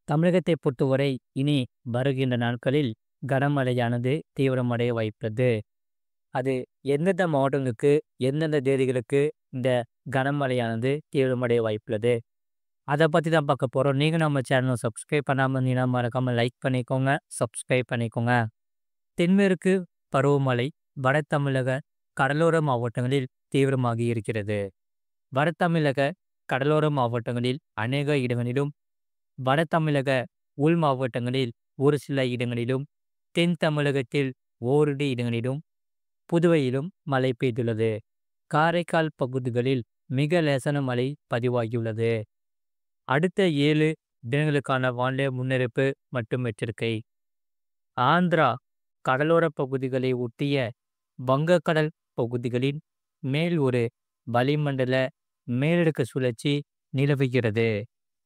தமிழகத்தை பொறுத்தவரை இனி வருகின்ற நாட்களில் கனமழையானது தீவிரமடைய வாய்ப்புள்ளது. அது எந்தெந்த மாவட்டங்களுக்கு, எந்தெந்த தேதிகளுக்கு இந்த கனமழையானது தீவிரமடைய வாய்ப்புள்ளது. அத பத்தி தான் பார்க்க போறோம். நீங்க நம்ம சேனல சப்ஸ்கிரைப் பண்ணாம இருந்தீங்கன்னா, மறக்காம லைக் பண்ணிக்கோங்க, சப்ஸ்கிரைப் பண்ணிக்கோங்க. தென்மேற்கு பருவமழை வட தமிழக கடலோர மாவட்டங்களில் தீவிரமாகி இருக்கிறது. வட தமிழக கடலோர மாவட்டங்களில் அநேக இடங்களிலும், வட தமிழக உள் மாவட்டங்களில் ஒரு சில இடங்களிலும், தென் தமிழகத்தில் ஓரிரு இடங்களிலும், புதுவையிலும் மழை பெய்துள்ளது. காரைக்கால் பகுதிகளில் மிக லேசான மழை பதிவாகியுள்ளது. அடுத்த 7 தினங்களுக்கான வானிலை முன்னறிவிப்பு மற்றும் எச்சரிக்கை. ஆந்திரா கடலோர பகுதிகளை ஒட்டிய வங்கக்கடல் பகுதிகளின் மேல் ஒரு வளிமண்டல மேலடுக்கு சுழற்சி நிலவுகிறது.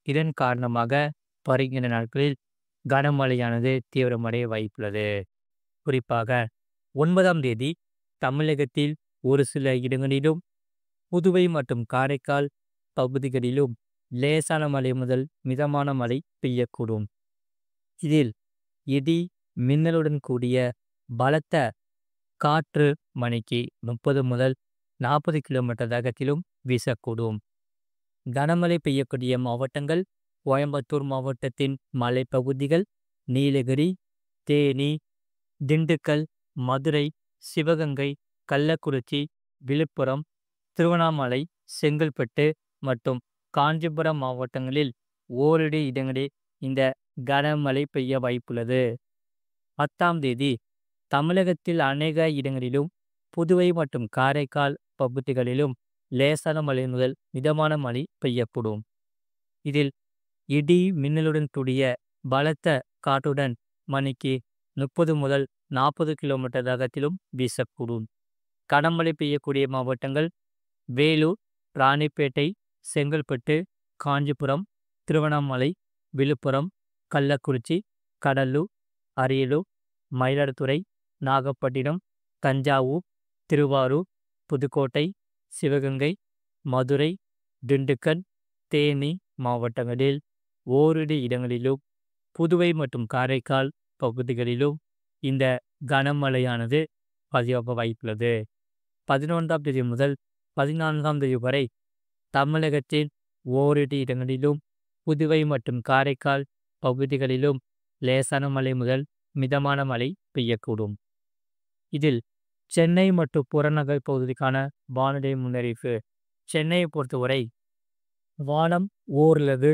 இதன் காரணமாக வருகின்ற நாட்களில் கனமழையானது தீவிரமடைய வாய்ப்புள்ளது. குறிப்பாக 9ஆம் தேதி தமிழகத்தில் ஒரு சில இடங்களிலும், புதுவை மற்றும் காரைக்கால் பகுதிகளிலும் லேசான மழை முதல் மிதமான மழை பெய்யக்கூடும். இதில் இடி மின்னலுடன் கூடிய பலத்த காற்று மணிக்கு 30 முதல் 40 கிலோமீட்டர் வேகத்திலும் வீசக்கூடும். கனமழை பெய்யக்கூடிய மாவட்டங்கள்: கோயம்புத்தூர் மாவட்டத்தின் மலைப்பகுதிகள், நீலகிரி, தேனி, திண்டுக்கல், மதுரை, சிவகங்கை, கள்ளக்குறிச்சி, விழுப்புரம், திருவண்ணாமலை, செங்கல்பட்டு மற்றும் காஞ்சிபுரம் மாவட்டங்களில் ஓரிரு இடங்களில் இந்த கனமழை பெய்ய வாய்ப்புள்ளது. 10ஆம் தேதி தமிழகத்தில் அநேக இடங்களிலும், புதுவை மற்றும் காரைக்கால் பகுதிகளிலும் லேசான மழை முதல் மிதமான மழை பெய்யக்கூடும். இதில் இடி மின்னலுடன் கூடிய பலத்த காற்றுடன் மணிக்கு 30 முதல் 40 கிலோமீட்டர் வேகத்திலும் வீசக்கூடும். கனமழை பெய்யக்கூடிய மாவட்டங்கள்: வேலூர், ராணிப்பேட்டை, செங்கல்பட்டு, காஞ்சிபுரம், திருவண்ணாமலை, விழுப்புரம், கள்ளக்குறிச்சி, கடலூர், அரியலூர், மயிலாடுதுறை, நாகப்பட்டினம், தஞ்சாவூர், திருவாரூர், புதுக்கோட்டை, சிவகங்கை, மதுரை, திண்டுக்கல், தேனி மாவட்டங்களில் ஓரிரு இடங்களிலும், புதுவை மற்றும் காரைக்கால் பகுதிகளிலும் இந்த கனமழையானது பதிவாக வாய்ப்புள்ளது. 11ஆம் தேதி முதல் 14ஆம் தேதி வரை தமிழகத்தில் ஓரிரு இடங்களிலும், புதுவை மற்றும் காரைக்கால் பகுதிகளிலும் லேசான மழை முதல் மிதமான மழை பெய்யக்கூடும். இதில் சென்னை மற்றும் புறநகர் பகுதிக்கான வானிலை முன்னறிவிப்பு. சென்னையை பொறுத்தவரை வானம் ஓரளவு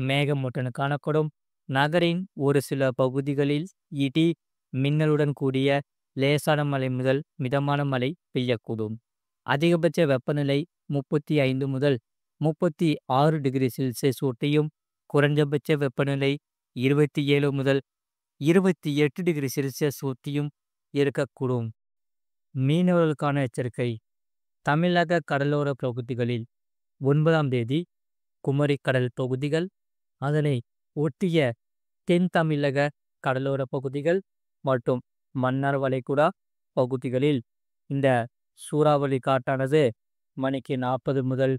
மேகமூட்டத்துடன் காணப்படும். நகரின் ஒரு சில பகுதிகளில் இடி மின்னலுடன் கூடிய லேசான மழை முதல் மிதமான மழை பெய்யக்கூடும். அதிகபட்ச வெப்பநிலை 35 முதல் 36 டிகிரி செல்சியஸ் ஒட்டியும், குறைந்தபட்ச வெப்பநிலை 27 முதல் 28 டிகிரி செல்சியஸ் ஒட்டியும் இருக்கக்கூடும். மீனவர்களுக்கான எச்சரிக்கை. தமிழக கடலோர பகுதிகளில் 9ஆம் தேதி குமரி கடல் பகுதிகள், அதனை ஒட்டிய தென் தமிழக கடலோர பகுதிகள் மற்றும் மன்னார் வளைகுடா பகுதிகளில் இந்த சூறாவளி காற்றானது மணிக்கு 40 முதல்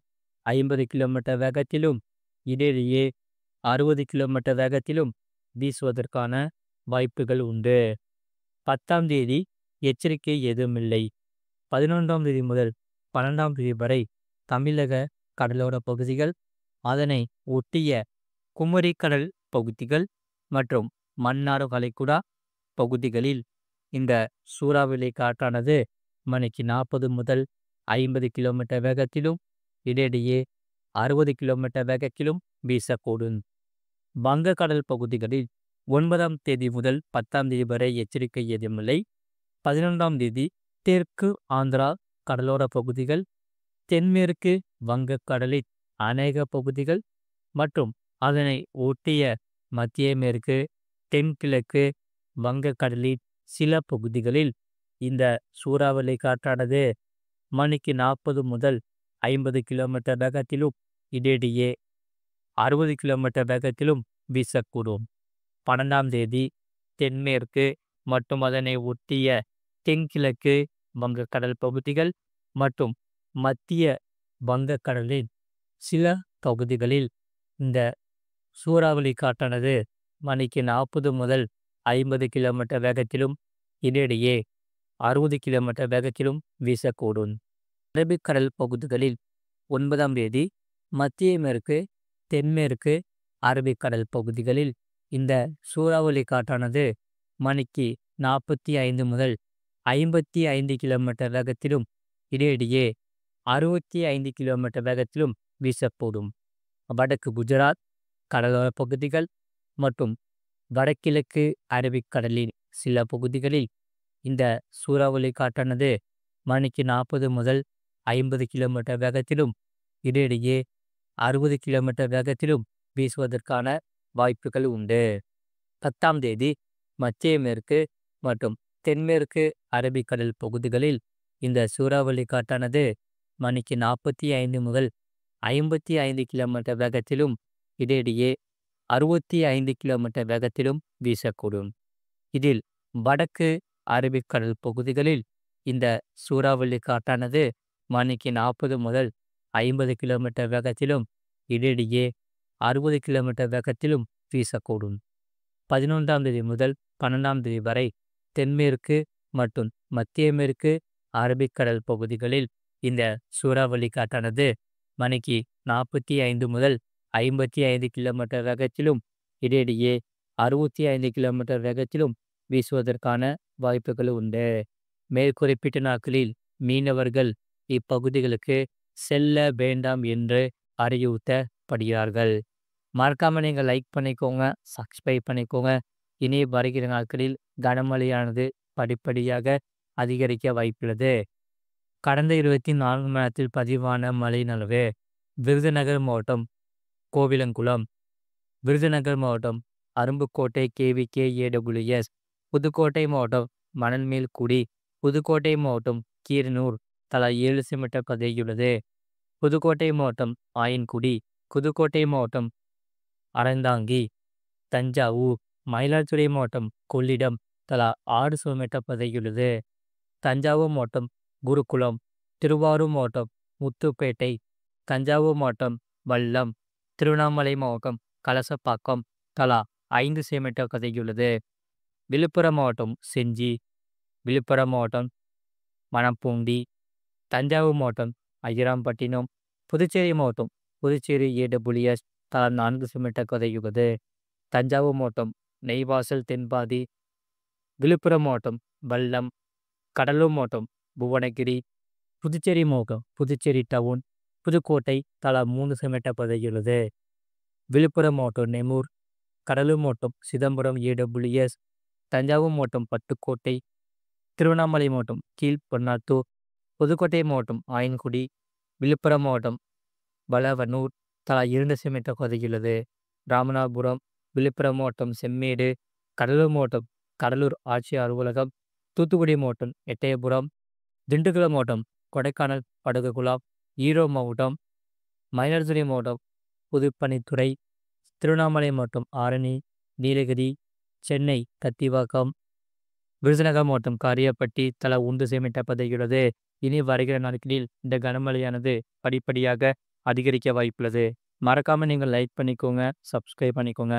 50 கிலோமீட்டர் வேகத்திலும், இடையிடையே 60 கிலோமீட்டர் வேகத்திலும் வீசுவதற்கான வாய்ப்புகள் உண்டு. 10ஆம் தேதி எச்சரிக்கை எதுவுமில்லை. 11ஆம் தேதி முதல் 12ஆம் தேதி வரை தமிழக கடலோர பகுதிகள், அதனை ஒட்டிய குமரி கடல் பகுதிகள் மற்றும் மன்னார் வளைகுடா பகுதிகளில் இந்த சூறாவளி காற்றானது மணிக்கு 40 முதல் 50 கிலோமீட்டர் வேகத்திலும், இடையிடையே 60 கிலோமீட்டர் வேகத்திலும் வீசக்கூடும். வங்கக்கடல் பகுதிகளில் 9ஆம் தேதி முதல் 10ஆம் தேதி வரை எச்சரிக்கை எதுவுமில்லை. 11ஆம் தேதி தெற்கு ஆந்திரா கடலோர பகுதிகள், தென்மேற்கு வங்கக்கடலின் அநேக பகுதிகள் மற்றும் அதனை ஒட்டிய மத்திய மேற்கு, தென்கிழக்கு வங்கக்கடலின் சில பகுதிகளில் இந்த சூறாவளி காற்றானது மணிக்கு 40 முதல் 50 கிலோமீட்டர் வேகத்திலும், இடையிடையே 60 கிலோமீட்டர் வேகத்திலும் வீசக்கூடும். 12ஆம் தேதி தென்மேற்கு மற்றும் அதனை ஒட்டிய தென்கிழக்கு வங்கக்கடல் பகுதிகள் மற்றும் மத்திய வங்கக்கடலின் சில பகுதிகளில் இந்த சூறாவளி காற்றானது மணிக்கு 40 முதல் 50 கிலோமீட்டர் வேகத்திலும் இடையிடையே 60 கிலோமீட்டர் வேகத்திலும் வீசக்கூடும். அரபிக்கடல் பகுதிகளில் 9ஆம் தேதி மத்திய மேற்கு தென்மேற்கு அரபிக்கடல் பகுதிகளில் இந்த சூறாவளி காற்றானது மணிக்கு 45 முதல் 55 கிலோமீட்டர் வேகத்திலும் இடையிடையே 65 கிலோமீட்டர் வேகத்திலும் வீசக்கூடும். வடக்கு குஜராத் கடலோர பகுதிகள் மற்றும் வடகிழக்கு அரபிக்கடலின் சில பகுதிகளில் இந்த சூறாவளி காற்றானது மணிக்கு 40 முதல் 50 கிலோமீட்டர் வேகத்திலும் இடையிடையே 60 கிலோமீட்டர் வேகத்திலும் வீசுவதற்கான வாய்ப்புகள் உண்டு. 10ஆம் தேதி மத்திய மேற்கு மற்றும் தென்மேற்கு அரபிக்கடல் பகுதிகளில் இந்த சூறாவளி காற்றானது மணிக்கு 45 முதல் 55 கிலோமீட்டர் வேகத்திலும் இடையிடையே 65 கிலோமீட்டர் வேகத்திலும் வீசக்கூடும். இதில் வடக்கு அரபிக்கடல் பகுதிகளில் இந்த சூறாவளி காற்றானது மணிக்கு 40 முதல் 50 கிலோமீட்டர் வேகத்திலும் இடையிடையே 60 கிலோமீட்டர் வேகத்திலும் வீசக்கூடும். 11ஆம் தேதி முதல் 12ஆம் தேதி வரை தென்மேற்கு மற்றும் மத்திய மேற்கு அரபிக்கடல் பகுதிகளில் இந்த சூறாவளி காற்றானது மணிக்கு 45 முதல் 55 கிலோமீட்டர் வேகத்திலும் இடையிடையே 65 கிலோமீட்டர் வேகத்திலும் வீசுவதற்கான வாய்ப்புகள் உண்டு. மேற்குறிப்பிட்ட நாட்களில் மீனவர்கள் இப்பகுதிகளுக்கு செல்ல வேண்டாம் என்று அறிவுறுத்தப்படுகிறார்கள். மறக்காம நீங்கள் லைக் பண்ணிக்கோங்க, சப்ஸ்கிரைப் பண்ணிக்கோங்க. இனி வருகிற நாட்களில் கனமழையானது படிப்படியாக அதிகரிக்க வாய்ப்புள்ளது. கடந்த 24 மணி நேரத்தில் பதிவான மழையின் அளவு: விருதுநகர் மாவட்டம் கோவிலங்குளம், விருதுநகர் மாவட்டம் அரும்புக்கோட்டை KVKAWS, புதுக்கோட்டை மாவட்டம் மணல்மேல்குடி, புதுக்கோட்டை மாவட்டம் கீரனூர் தலா 7 சென்டிமீட்டர் பதிவாகியுள்ளது. புதுக்கோட்டை மாவட்டம் ஆயன்குடி, புதுக்கோட்டை மாவட்டம் அறந்தாங்கி, தஞ்சாவூர், மயிலாடுதுறை மாவட்டம் கொள்ளிடம் தலா 6 சென்டிமீட்டர் பதிவாகியுள்ளது. தஞ்சாவூர் மாவட்டம் குருகுளம், திருவாரூர் மாவட்டம் முத்துப்பேட்டை, தஞ்சாவூர் மாவட்டம் வல்லம், திருவண்ணாமலை மாவட்டம் கலசப்பாக்கம் தலா 5 சென்டிமீட்டர் பதிவாகியுள்ளது. விழுப்புரம் மாவட்டம் செஞ்சி, விழுப்புரம் மாவட்டம் மணப்பூண்டி, தஞ்சாவூர் மாவட்டம் ஐயராம்பட்டினம், புதுச்சேரி மாவட்டம் புதுச்சேரி AWS தலா 4 சென்டிமீட்டர் பதிவாகியுள்ளது. தஞ்சாவூர் மாவட்டம் நெய்வாசல் தென்பாதி, விழுப்புரம் மாவட்டம் வல்லம், கடலூர் மாவட்டம் புவனகிரி, புதுச்சேரி மாவட்டம் புதுச்சேரி டவுன், புதுக்கோட்டை தலா 3 சென்டிமீட்டர் பதிவாகியுள்ளது. விழுப்புரம் மாவட்டம் நெமூர், கடலூர் மாவட்டம் சிதம்பரம் AWS, தஞ்சாவூர் மாவட்டம் பட்டுக்கோட்டை, திருவண்ணாமலை மாவட்டம் கீழ்பண்ணாத்தூர், புதுக்கோட்டை மாவட்டம் ஆயன்குடி, விழுப்புரம் மாவட்டம் வளவனூர் தலா 2 சென்டிமீட்டர் பதிவாகியுள்ளது. ராமநாதபுரம், விழுப்புரம் மாவட்டம் செம்மேடு, கடலூர் மாவட்டம் கடலூர் ஆட்சியர் அலுவலகம், தூத்துக்குடி மாவட்டம் எட்டயபுரம், திண்டுக்கல் மாவட்டம் கொடைக்கானல் படகுகுளம், ஈரோடு மாவட்டம் மயிலாடுதுறை மாவட்டம் புதுப்பணித்துறை, திருவண்ணாமலை மாவட்டம் ஆரணி, நீலகிரி, சென்னை கத்திவாக்கம், விருதுநகர் மாவட்டம் காரியப்பட்டி தலா 1 சென்டிமீட்டர் பதிவாகியுள்ளது. இனி வருகிற நாட்களில் இந்த கனமழையானது படிப்படியாக அதிகரிக்க வாய்ப்புள்ளது. மறக்காம நீங்கள் லைக் பண்ணிக்கோங்க, சப்ஸ்கிரைப் பண்ணிக்கோங்க.